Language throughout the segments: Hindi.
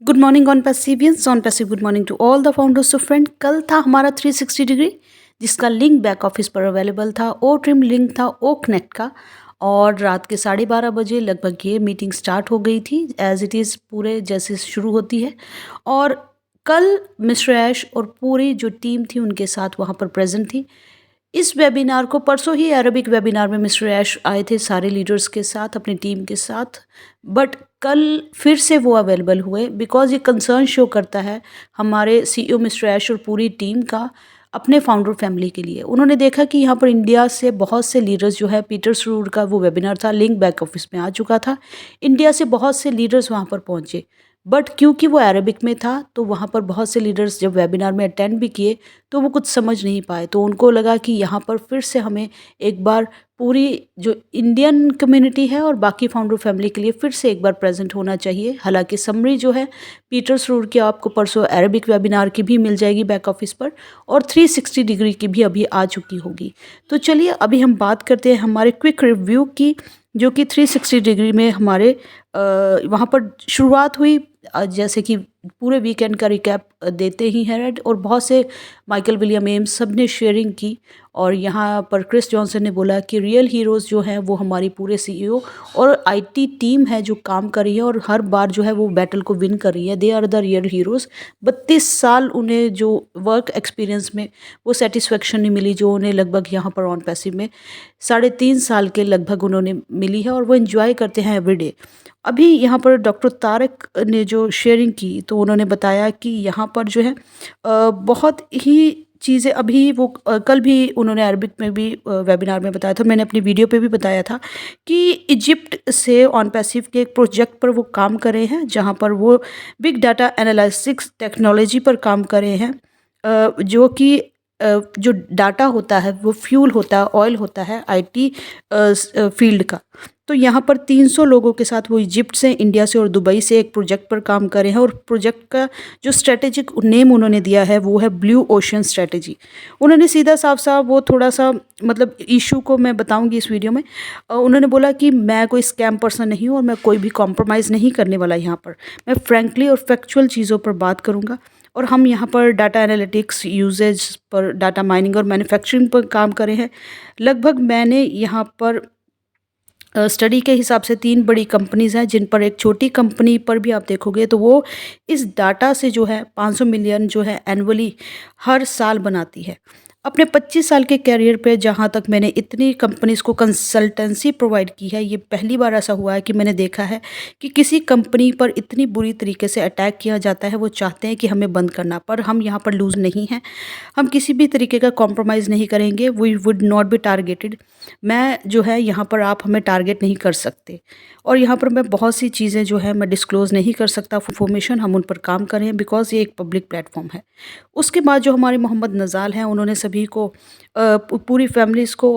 गुड मॉर्निंग ऑन पैसिवियंस on passive good morning to all the founders of friend. कल था हमारा 360 डिग्री जिसका लिंक बैक ऑफिस पर अवेलेबल था। ओ ट्रिम लिंक था ओ कनेक्ट का और रात के 12:30 बजे लगभग ये मीटिंग स्टार्ट हो गई थी एज इट इज़ पूरे जैसे शुरू होती है। और कल मिस्टर ऐश और पूरी जो टीम थी उनके साथ वहाँ पर प्रेजेंट थी। इस वेबिनार को परसों ही अरबिक वेबिनार में मिस्टर ऐश आए थे सारे लीडर्स के साथ अपनी टीम के साथ, बट कल फिर से वो अवेलेबल हुए बिकॉज ये कंसर्न शो करता है हमारे सीईओ मिस्टर ऐश और पूरी टीम का अपने फाउंडर फैमिली के लिए। उन्होंने देखा कि यहाँ पर इंडिया से बहुत से लीडर्स जो है पीटर्सबर्ग का वो वेबिनार था, लिंक बैक ऑफिस में आ चुका था। इंडिया से बहुत से लीडर्स वहाँ पर पहुँचे, बट क्योंकि वो अरबिक में था तो वहाँ पर बहुत से लीडर्स जब वेबिनार में अटेंड भी किए तो वो कुछ समझ नहीं पाए। तो उनको लगा कि यहाँ पर फिर से हमें एक बार पूरी जो इंडियन कम्युनिटी है और बाकी फाउंडर फैमिली के लिए फिर से एक बार प्रेजेंट होना चाहिए। हालांकि समरी जो है पीटर्सबर्ग की आपको परसों अरबिक वेबिनार की भी मिल जाएगी बैक ऑफिस पर और 360 डिग्री की भी अभी आ चुकी होगी। तो चलिए अभी हम बात करते हैं हमारे क्विक रिव्यू की, जो कि 360 डिग्री में हमारे वहाँ पर शुरुआत हुई। जैसे कि पूरे वीकेंड का रिकैप देते ही हैं रेड, और बहुत से माइकल विलियम एम्स सब ने शेयरिंग की। और यहाँ पर क्रिस जॉनसन ने बोला कि रियल हीरोज़ जो हैं वो हमारी पूरे सीईओ और आईटी टीम है जो काम कर रही है और हर बार जो है वो बैटल को विन कर रही है। They are the real heroes. 32 साल उन्हें जो वर्क एक्सपीरियंस में वो सेटिस्फेक्शन नहीं मिली जो उन्हें लगभग यहाँ पर ऑन पैसिव में 3.5 साल के लगभग उन्होंने मिली है, और वो इन्जॉय करते हैं एवरीडे। अभी यहाँ पर डॉक्टर तारक ने जो शेयरिंग की तो उन्होंने बताया कि यहाँ पर जो है बहुत ही चीज़ें अभी वो कल भी उन्होंने अरबिक में भी वेबिनार में बताया था, मैंने अपनी वीडियो पे भी बताया था कि इजिप्ट से ऑन पैसिव के एक प्रोजेक्ट पर वो काम कर रहे हैं जहाँ पर वो बिग डाटा एनालिटिक्स टेक्नोलॉजी पर काम कर रहे हैं। जो कि जो डाटा होता है वो फ्यूल होता है, ऑयल होता है आईटी फील्ड का। तो यहाँ पर 300 लोगों के साथ वो इजिप्ट से, इंडिया से और दुबई से एक प्रोजेक्ट पर काम कर रहे हैं। और प्रोजेक्ट का जो स्ट्रेटेजिक नेम उन्होंने दिया है वो है ब्लू ओशन स्ट्रेटेजी। उन्होंने सीधा साफ साफ वो थोड़ा सा मतलब इशू को मैं बताऊंगी इस वीडियो में। उन्होंने बोला कि मैं कोई स्कैम पर्सन नहीं हूँ और मैं कोई भी कॉम्प्रोमाइज़ नहीं करने वाला। यहाँ पर मैं फ्रेंकली और फैक्चुअल चीज़ों पर बात करूँगा और हम यहाँ पर डाटा एनालिटिक्स यूजेज पर, डाटा माइनिंग और मैन्युफैक्चरिंग पर काम करे हैं। लगभग मैंने यहाँ पर स्टडी के हिसाब से 3 बड़ी कंपनीज़ हैं जिन पर एक छोटी कंपनी पर भी आप देखोगे तो वो इस डाटा से जो है 500 मिलियन जो है एनुअली हर साल बनाती है। अपने 25 साल के कैरियर पे जहाँ तक मैंने इतनी कंपनीज़ को कंसल्टेंसी प्रोवाइड की है, ये पहली बार ऐसा हुआ है कि मैंने देखा है कि किसी कंपनी पर इतनी बुरी तरीके से अटैक किया जाता है। वो चाहते हैं कि हमें बंद करना, पर हम यहाँ पर लूज़ नहीं हैं। हम किसी भी तरीके का कॉम्प्रोमाइज़ नहीं करेंगे। We would not be targeted. मैं जो है यहाँ पर आप हमें टारगेट नहीं कर सकते। और यहाँ पर मैं बहुत सी चीज़ें जो है मैं डिस्क्लोज़ नहीं कर सकता इन्फॉर्मेशन, हम उन पर काम कर रहे हैं बिकॉज़ ये एक पब्लिक प्लेटफॉर्म है। उसके बाद जो हमारे मोहम्मद नज़ाल हैं उन्होंने सभी को पूरी फैमिलीज़ को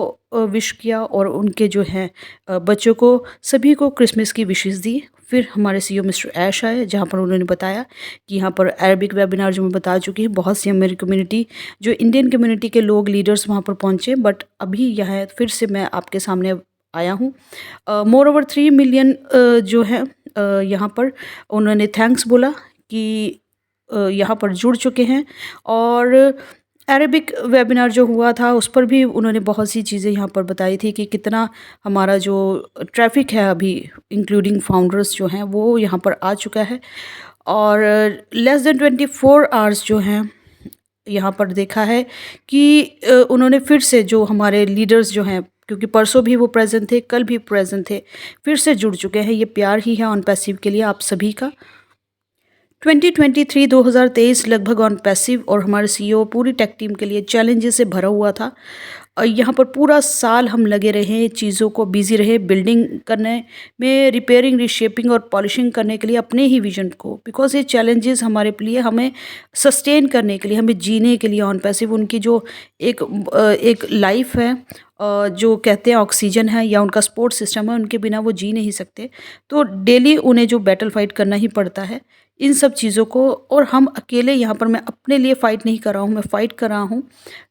विश किया और उनके जो हैं बच्चों को सभी को क्रिसमस की विशेस दी। फिर हमारे सीईओ मिस्टर ऐश आए जहाँ पर उन्होंने बताया कि यहाँ पर अरबिक वेबिनार जो मैं बता चुकी हूँ, बहुत सी मेरी कम्युनिटी जो इंडियन कम्युनिटी के लोग लीडर्स वहाँ पर पहुँचे, बट अभी यह फिर से मैं आपके सामने आया हूँ। मोर ओवर 3 मिलियन जो है यहाँ पर उन्होंने थैंक्स बोला कि यहाँ पर जुड़ चुके हैं। और अरेबिक वेबिनार जो हुआ था उस पर भी उन्होंने बहुत सी चीज़ें यहाँ पर बताई थी कि कितना हमारा जो ट्रैफिक है अभी इंक्लूडिंग फाउंडर्स जो हैं वो यहाँ पर आ चुका है। और लेस देन 24 आवर्स जो हैं यहाँ पर देखा है कि उन्होंने फिर से जो हमारे लीडर्स जो हैं, क्योंकि परसों भी वो प्रेजेंट थे, कल भी प्रेजेंट थे, फिर से जुड़ चुके हैं। ये प्यार ही है ऑन पैसिव के लिए आप सभी का। 2023 लगभग ऑन पैसिव और हमारे सीईओ पूरी टेक टीम के लिए चैलेंजेस से भरा हुआ था। और यहाँ पर पूरा साल हम लगे रहे, चीज़ों को बिजी रहे, बिल्डिंग करने में, रिपेयरिंग, रिशेपिंग और पॉलिशिंग करने के लिए अपने ही विजन को। बिकॉज ये चैलेंजेस हमारे लिए हमें सस्टेन करने के लिए, हमें जीने के लिए ऑन पैसिव उनकी जो एक लाइफ है, जो कहते हैं ऑक्सीजन है या उनका सपोर्ट सिस्टम है, उनके बिना वो जी नहीं सकते। तो डेली उन्हें जो बैटल फाइट करना ही पड़ता है इन सब चीज़ों को। और हम अकेले यहाँ पर, मैं अपने लिए फ़ाइट नहीं कर रहा हूँ, मैं फ़ाइट कर रहा हूँ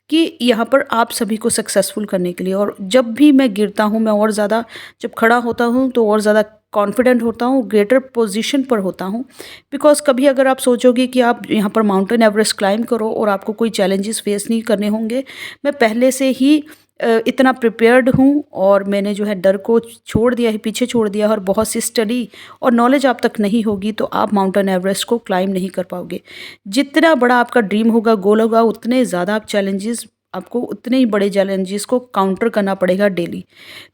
कि यहाँ पर आप सभी को सक्सेसफुल करने के लिए। और जब भी मैं गिरता हूँ, मैं और ज़्यादा, जब खड़ा होता हूँ तो और ज़्यादा कॉन्फिडेंट होता हूँ, ग्रेटर पोजीशन पर होता हूँ। बिकॉज़ कभी अगर आप सोचोगे कि आप यहाँ पर माउंटेन एवरेस्ट क्लाइंब करो और आपको कोई चैलेंजेस फेस नहीं करने होंगे, मैं पहले से ही इतना प्रिपेयर्ड हूँ और मैंने जो है डर को छोड़ दिया है, पीछे छोड़ दिया है, और बहुत सी स्टडी और नॉलेज आप तक नहीं होगी तो आप माउंटेन एवरेस्ट को क्लाइंब नहीं कर पाओगे। जितना बड़ा आपका ड्रीम होगा, गोल होगा, उतने ज़्यादा आप चैलेंजेस, आपको उतने ही बड़े चैलेंजेस को काउंटर करना पड़ेगा डेली।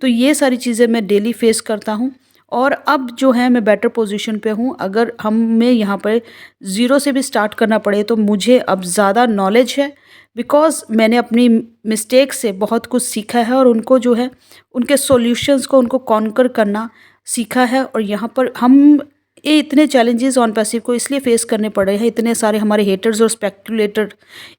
तो ये सारी चीज़ें मैं डेली फेस करता हूँ और अब जो है मैं बेटर पोजीशन पे हूँ। अगर हमें यहाँ पर ज़ीरो से भी स्टार्ट करना पड़े तो मुझे अब ज़्यादा नॉलेज है, बिकॉज़ मैंने अपनी मिस्टेक से बहुत कुछ सीखा है और उनको जो है उनके सॉल्यूशंस को उनको कॉन्कर करना सीखा है। और यहाँ पर हम ये इतने चैलेंजेस ऑन पैसिव को इसलिए फेस करने पड़े हैं, इतने सारे हमारे हेटर्स और स्पेकुलेटर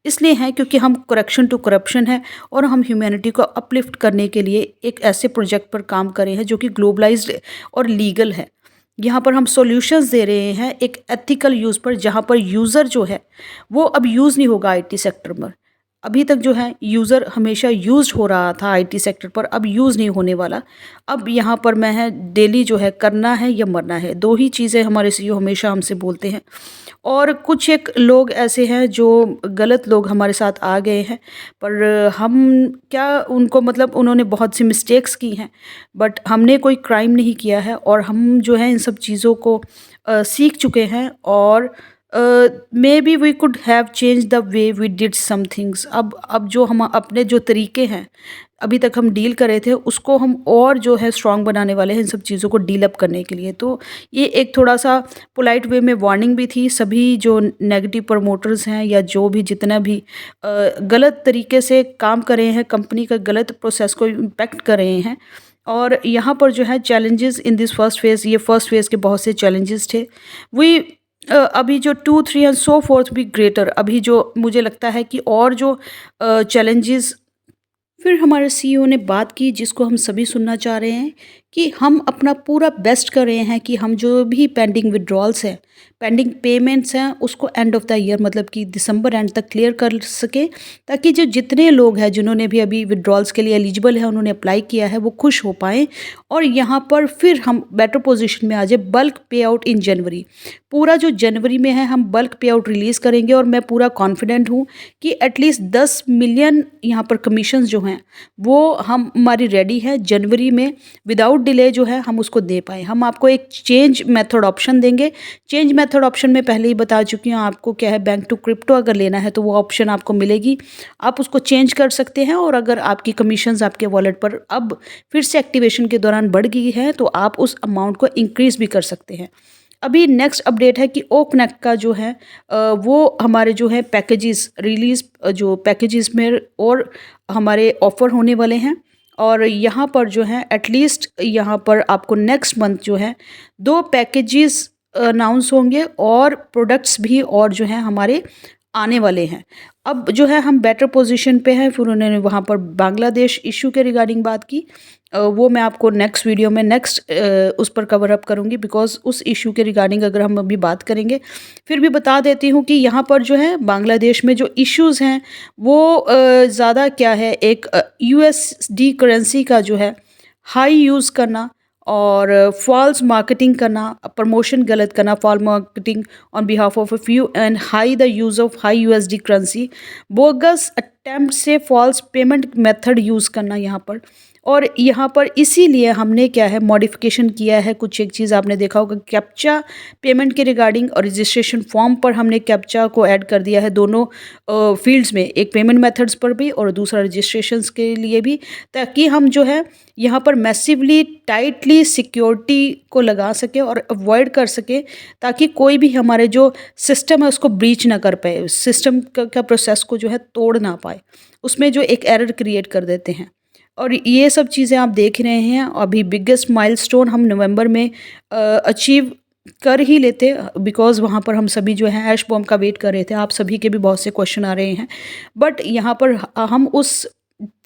इसलिए हैं क्योंकि हम करेक्शन टू करप्शन है और हम ह्यूमैनिटी को अपलिफ्ट करने के लिए एक ऐसे प्रोजेक्ट पर काम करे हैं जो कि ग्लोबलाइज्ड और लीगल है। यहाँ पर हम सॉल्यूशंस दे रहे हैं एक एथिकल यूज़ पर, जहाँ पर यूज़र जो है वो अब यूज़ नहीं होगा आईटी सेक्टर में। अभी तक जो है यूज़र हमेशा यूज्ड हो रहा था आईटी सेक्टर पर, अब यूज़ नहीं होने वाला। अब यहाँ पर मैं है डेली जो है करना है या मरना है, दो ही चीज़ें हमारे सीईओ हमेशा हमसे बोलते हैं। और कुछ एक लोग ऐसे हैं जो गलत लोग हमारे साथ आ गए हैं, पर हम क्या उनको, मतलब उन्होंने बहुत सी मिस्टेक्स की हैं, बट हमने कोई क्राइम नहीं किया है और हम जो है इन सब चीज़ों को सीख चुके हैं। और maybe we could have change the way we did some things. अब जो हम अपने जो तरीके हैं अभी तक हम डील कर रहे थे उसको हम और जो है स्ट्रॉन्ग बनाने वाले हैं इन सब चीज़ों को डील अप करने के लिए। तो ये एक थोड़ा सा पोलाइट वे में वार्निंग भी थी सभी जो नेगेटिव प्रमोटर्स हैं या जो भी जितना भी गलत तरीके से काम कर रहे हैं, कंपनी का गलत प्रोसेस को इम्पेक्ट कर रहे हैं। और यहाँ पर जो है challenges in this first phase, ये फर्स्ट फेज़ के बहुत से चैलेंजेस थे। वी अभी जो 2, 3 एंड सो फोर्थ भी ग्रेटर, अभी जो मुझे लगता है कि और जो चैलेंजेस। फिर हमारे सीईओ ने बात की जिसको हम सभी सुनना चाह रहे हैं कि हम अपना पूरा बेस्ट कर रहे हैं कि हम जो भी पेंडिंग विड्रॉल्स हैं, पेंडिंग पेमेंट्स हैं, उसको एंड ऑफ द ईयर मतलब कि दिसंबर एंड तक क्लियर कर सके, ताकि जो जितने लोग हैं जिन्होंने भी अभी विड्रॉल्स के लिए एलिजिबल है, उन्होंने अप्लाई किया है, वो खुश हो पाएँ। और यहाँ पर फिर हम बेटर पोजीशन में आ जाए। बल्क पे आउट इन जनवरी, पूरा जो जनवरी में है हम बल्क पे आउट रिलीज़ करेंगे और मैं पूरा कॉन्फिडेंट हूँ कि एटलीस्ट 10 मिलियन यहाँ पर कमीशंस जो हैं वो हमारी रेडी है जनवरी में, विदाउट डिले जो है हम उसको दे पाएँ। हम आपको एक चेंज मेथड ऑप्शन देंगे। चेंज मेथड ऑप्शन में पहले ही बता चुकी हूँ आपको क्या है, बैंक टू क्रिप्टो अगर लेना है तो वो ऑप्शन आपको मिलेगी, आप उसको चेंज कर सकते हैं। और अगर आपकी कमीशंस आपके वॉलेट पर अब फिर से एक्टिवेशन के दौरान बढ़ गई है तो आप उस अमाउंट को इंक्रीज़ भी कर सकते हैं। अभी नेक्स्ट अपडेट है कि ओ कनेक्ट का जो है वो हमारे जो है पैकेजेस रिलीज़, जो पैकेजेस में और हमारे ऑफ़र होने वाले हैं। और यहाँ पर जो है एटलीस्ट यहाँ पर आपको नेक्स्ट मंथ जो है 2 पैकेजेस अनाउंस होंगे और प्रोडक्ट्स भी और जो है हमारे आने वाले हैं। अब जो है हम बेटर पोजीशन पे हैं। फिर उन्होंने वहाँ पर बांग्लादेश इशू के रिगार्डिंग बात की, वो मैं आपको नेक्स्ट वीडियो में उस पर कवर अप करूँगी, बिकॉज़ उस इशू के रिगार्डिंग अगर हम अभी बात करेंगे। फिर भी बता देती हूँ कि यहाँ पर जो है बांग्लादेश में जो इश्यूज़ हैं वो ज़्यादा क्या है, एक यूएसडी करेंसी का जो है हाई यूज़ करना और फॉल्स मार्केटिंग करना, प्रमोशन गलत करना, false marketing on behalf of a few and high the use of high USD currency, bogus attempt से फॉल्स पेमेंट मेथड यूज़ करना यहाँ पर। और यहाँ पर इसीलिए हमने क्या है मॉडिफिकेशन किया है। कुछ एक चीज़ आपने देखा होगा, कैप्चा पेमेंट के रिगार्डिंग और रजिस्ट्रेशन फॉर्म पर हमने कैप्चा को ऐड कर दिया है दोनों फील्ड्स में, एक पेमेंट मेथड्स पर भी और दूसरा रजिस्ट्रेशंस के लिए भी, ताकि हम जो है यहाँ पर मैसिवली टाइटली सिक्योरिटी को लगा सके और अवॉइड कर सके, ताकि कोई भी हमारे जो सिस्टम है उसको ब्रीच ना कर पाए, सिस्टम का प्रोसेस को जो है तोड़ ना पाए, उसमें जो एक एरर क्रिएट कर देते हैं। और ये सब चीज़ें आप देख रहे हैं। अभी बिगेस्ट माइलस्टोन हम नवंबर में अचीव कर ही लेते, बिकॉज़ वहाँ पर हम सभी जो है ऐश बॉम्ब का वेट कर रहे थे। आप सभी के भी बहुत से क्वेश्चन आ रहे हैं, बट यहाँ पर हम उस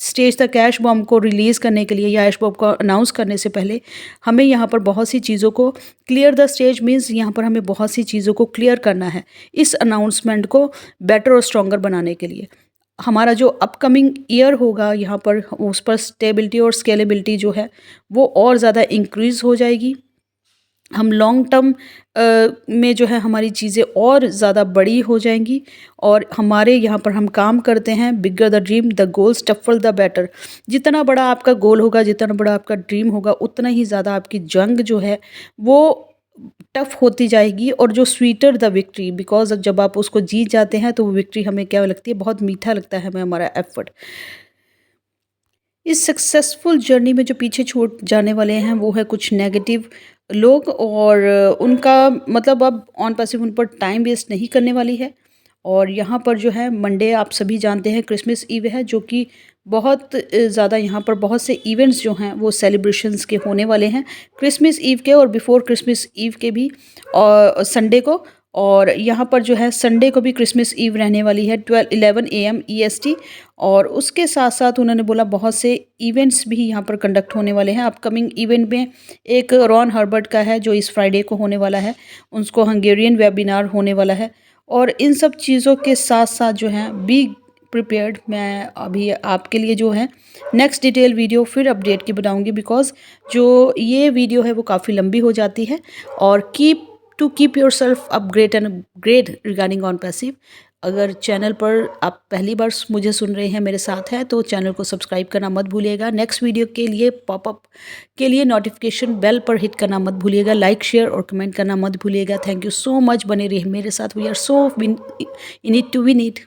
स्टेज तक ऐश बॉम्ब को रिलीज़ करने के लिए या ऐश बॉम्ब को अनाउंस करने से पहले हमें यहाँ पर बहुत सी चीज़ों को क्लियर द स्टेज मीन्स यहाँ पर हमें बहुत सी चीज़ों को क्लियर करना है इस अनाउंसमेंट को बेटर और स्ट्रॉन्गर बनाने के लिए। हमारा जो अपकमिंग ईयर होगा यहाँ पर उस पर स्टेबिलिटी और स्केलेबिलिटी जो है वो और ज़्यादा इंक्रीज़ हो जाएगी। हम लॉन्ग टर्म में जो है हमारी चीज़ें और ज़्यादा बड़ी हो जाएंगी। और हमारे यहाँ पर हम काम करते हैं, bigger the dream the goals tougher the better. जितना बड़ा आपका गोल होगा, जितना बड़ा आपका ड्रीम होगा, उतना ही ज़्यादा आपकी जंग जो है वो टफ होती जाएगी। और जो स्वीटर द विक्ट्री, बिकॉज जब आप उसको जीत जाते हैं तो वो विक्ट्री हमें क्या लगती है, बहुत मीठा लगता है हमें हमारा एफर्ट। इस सक्सेसफुल जर्नी में जो पीछे छूट जाने वाले हैं वो है कुछ नेगेटिव लोग, और उनका मतलब अब ऑन पैसिव उन पर टाइम वेस्ट नहीं करने वाली है। और यहाँ पर जो है मंडे आप सभी जानते हैं क्रिसमस ईव है, जो कि बहुत ज़्यादा यहाँ पर बहुत से इवेंट्स जो हैं वो सेलिब्रेशंस के होने वाले हैं, क्रिसमस ईव के और बिफोर क्रिसमस ईव के भी, और संडे को। और यहाँ पर जो है संडे को भी क्रिसमस ईव रहने वाली है 11 AM EST। और उसके साथ साथ उन्होंने बोला बहुत से इवेंट्स भी यहाँ पर कंडक्ट होने वाले हैं। अपकमिंग इवेंट में एक रॉन हर्बर्ट का है जो इस फ्राइडे को होने वाला है, उसको हंगेरियन वेबिनार होने वाला है। और इन सब चीज़ों के साथ साथ जो है बी प्रिपेयर्ड, मैं अभी आपके लिए जो है नेक्स्ट डिटेल वीडियो फिर अपडेट की बनाऊंगी, बिकॉज जो ये वीडियो है वो काफ़ी लंबी हो जाती है। और keep your self upgrade and grade regarding on passive. अगर चैनल पर आप पहली बार मुझे सुन रहे हैं, मेरे साथ हैं, तो चैनल को सब्सक्राइब करना मत भूलिएगा। नेक्स्ट वीडियो के लिए पॉपअप के लिए नोटिफिकेशन बेल पर हिट करना मत भूलिएगा। लाइक शेयर और कमेंट करना मत भूलिएगा। थैंक यू सो मच, बने रहिए मेरे साथ। We are so in it to win it.